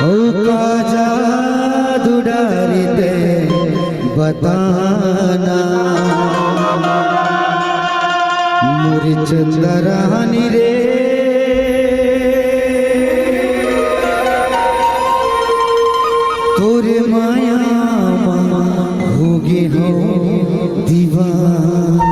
काजा दुडारिते बताना मुरी चंदरानी रे तोरे माया होगे हो दीवाना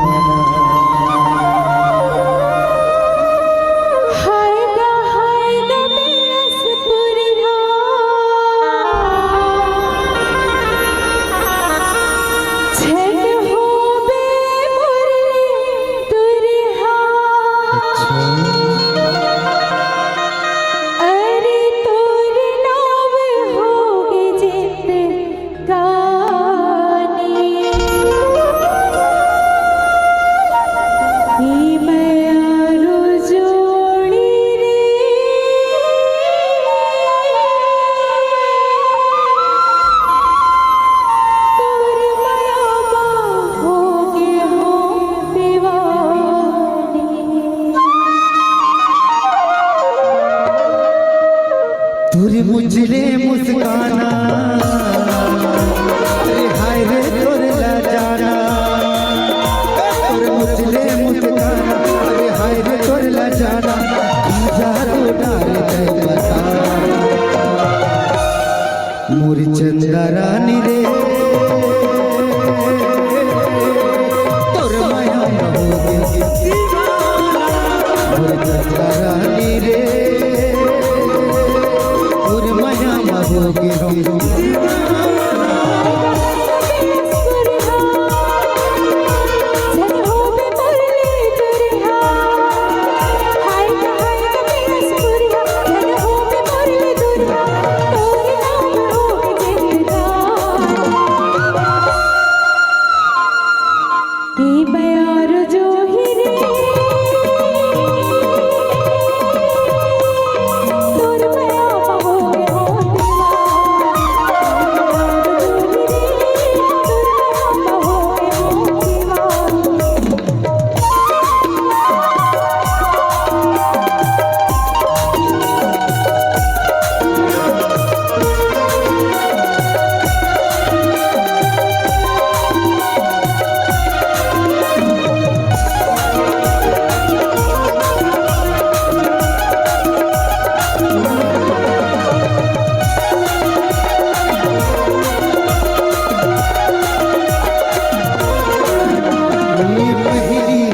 तोरे मुझले मुस्काना रे हाय रे तोरे ला जाना तोरे मुझले मुस्काना रे हाय रे तोरे ला जाना जादू डाल दे बता मोरी चंदरानी रे तोरे माया होगे दीवाना मोरी चंदरानी रे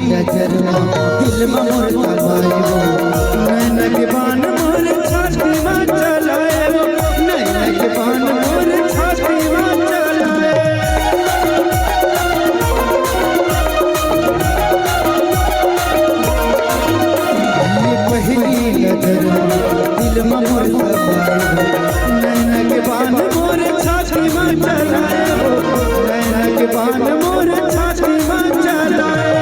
दिल में मोर तमायो नैन के बान मोर छाती में चलायो नैन के बान मोर छाती में चलायो पहली नजर दिल में मोर तमायो नैन के बान मोर छाती में चलायो नैन के बान मोर छाती में चलायो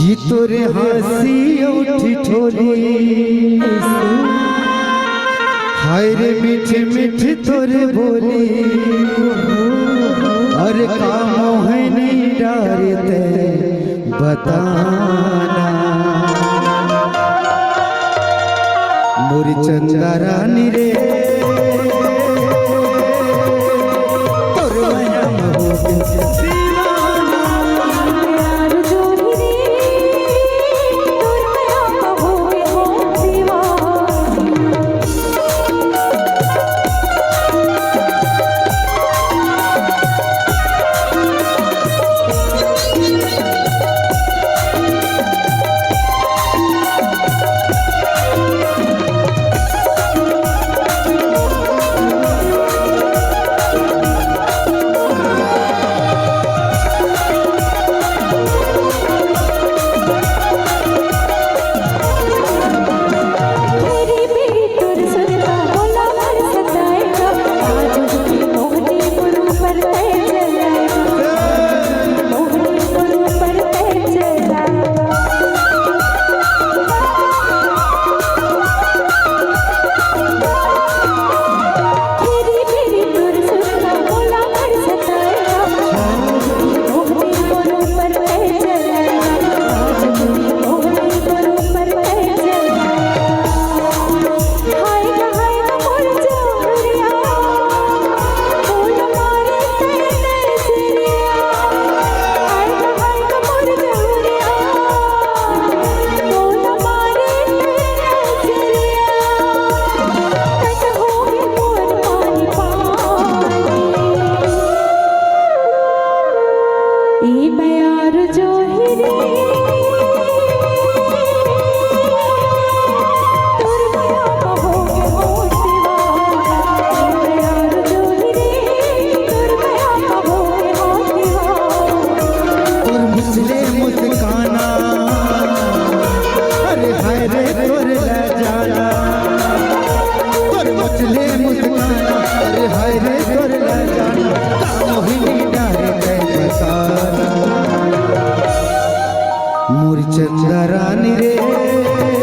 ये तोरे हंसी उठी ठोली हाय रे मीठी मीठी तोरे बोली और काम है नहीं डरते बताना मोरी चंदरानी रे तोरे माया होगे मोर चंदा रानी रे